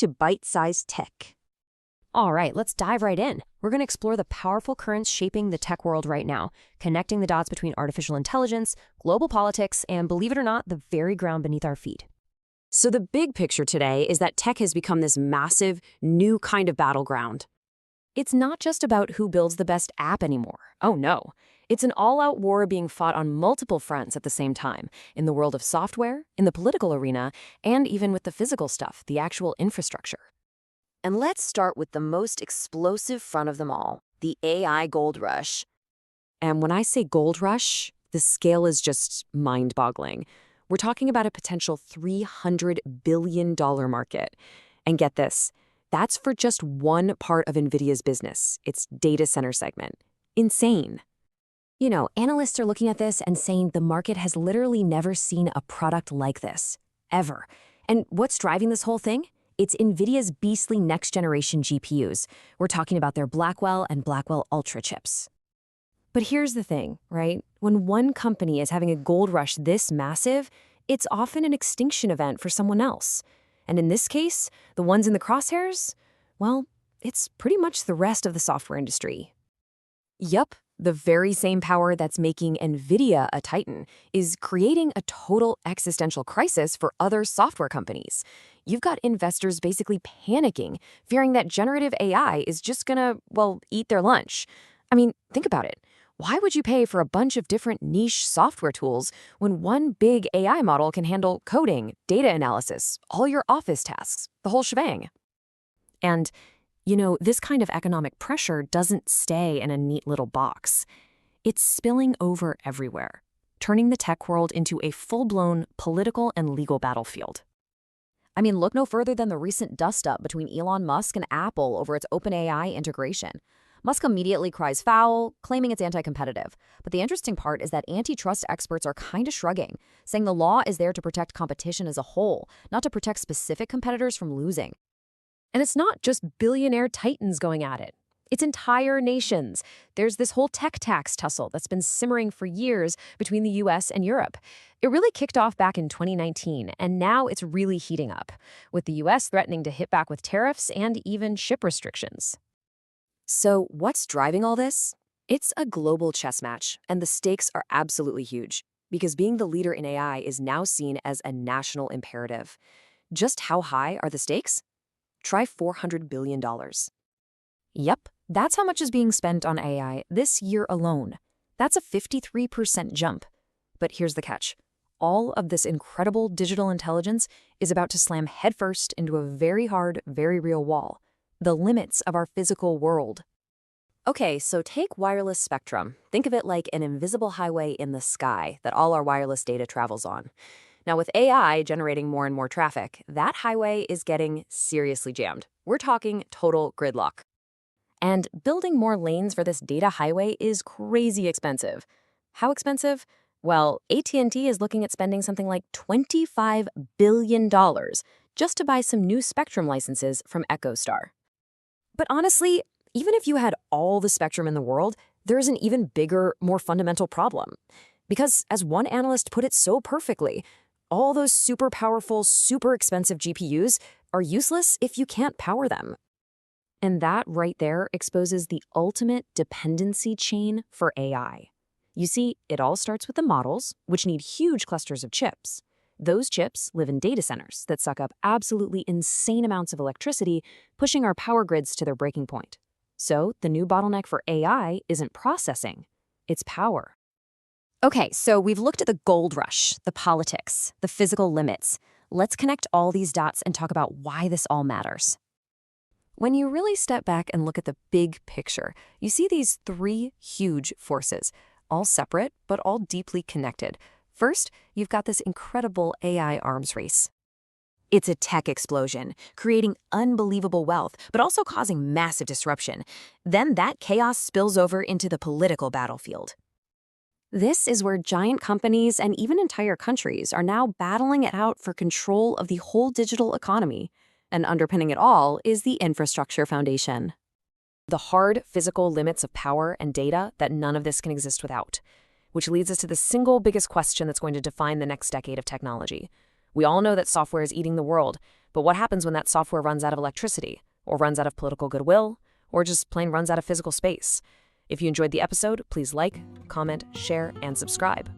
to Byte-Sized Tech. All right, let's dive right in. We're going to explore the powerful currents shaping the tech world right now, connecting the dots between artificial intelligence, global politics, and, believe it or not, the very ground beneath our feet. So the big picture today is that tech has become this massive, new kind of battleground. It's not just about who builds the best app anymore. Oh no. It's an all-out war being fought on multiple fronts at the same time, in the world of software, in the political arena, and even with the physical stuff, the actual infrastructure. And let's start with the most explosive front of them all, the AI gold rush. And when I say gold rush, the scale is just mind-boggling. We're talking about a potential $300 billion market. And get this, that's for just one part of NVIDIA's business, its data center segment. Insane. You know, analysts are looking at this and saying the market has literally never seen a product like this, ever. And what's driving this whole thing? It's NVIDIA's beastly next-generation GPUs. We're talking about their Blackwell and Blackwell Ultra chips. But here's the thing, right? When one company is having a gold rush this massive, it's often an extinction event for someone else. And in this case, the ones in the crosshairs, well, it's pretty much the rest of the software industry. Yup, the very same power that's making NVIDIA a titan is creating a total existential crisis for other software companies. You've got investors basically panicking, fearing that generative AI is just gonna, well, eat their lunch. I mean, think about it. Why would you pay for a bunch of different niche software tools when one big AI model can handle coding, data analysis, all your office tasks, the whole shebang? And, you know, this kind of economic pressure doesn't stay in a neat little box. It's spilling over everywhere, turning the tech world into a full-blown political and legal battlefield. I mean, look no further than the recent dust-up between Elon Musk and Apple over its OpenAI integration. Musk immediately cries foul, claiming it's anti-competitive. But the interesting part is that antitrust experts are kind of shrugging, saying the law is there to protect competition as a whole, not to protect specific competitors from losing. And it's not just billionaire titans going at it. It's entire nations. There's this whole tech tax tussle that's been simmering for years between the US and Europe. It really kicked off back in 2019, and now it's really heating up, with the US threatening to hit back with tariffs and even ship restrictions. So what's driving all this? It's a global chess match, and the stakes are absolutely huge, because being the leader in AI is now seen as a national imperative. Just how high are the stakes? Try $400 billion. Yep, that's how much is being spent on AI this year alone. That's a 53% jump. But here's the catch. All of this incredible digital intelligence is about to slam headfirst into a very hard, very real wall. The limits of our physical world. Okay, so take wireless spectrum. Think of it like an invisible highway in the sky that all our wireless data travels on. Now, with AI generating more and more traffic, that highway is getting seriously jammed. We're talking total gridlock. And building more lanes for this data highway is crazy expensive. How expensive? Well, AT&T is looking at spending something like $25 billion just to buy some new spectrum licenses from EchoStar. But honestly, even if you had all the spectrum in the world, there's an even bigger, more fundamental problem. Because as one analyst put it so perfectly, all those super powerful, super expensive GPUs are useless if you can't power them. And that right there exposes the ultimate dependency chain for AI. You see, it all starts with the models, which need huge clusters of chips. Those chips live in data centers that suck up absolutely insane amounts of electricity, pushing our power grids to their breaking point. So the new bottleneck for AI isn't processing, it's power. Okay, so we've looked at the gold rush, the politics, the physical limits. Let's connect all these dots and talk about why this all matters. When you really step back and look at the big picture, you see these three huge forces, all separate but all deeply connected. First, you've got this incredible AI arms race. It's a tech explosion, creating unbelievable wealth, but also causing massive disruption. Then that chaos spills over into the political battlefield. This is where giant companies and even entire countries are now battling it out for control of the whole digital economy. And underpinning it all is the infrastructure foundation. The hard physical limits of power and data that none of this can exist without. Which leads us to the single biggest question that's going to define the next decade of technology. We all know that software is eating the world, But what happens when that software runs out of electricity, or runs out of political goodwill, or just plain runs out of physical space? If you enjoyed the episode, please like, comment, share, and subscribe.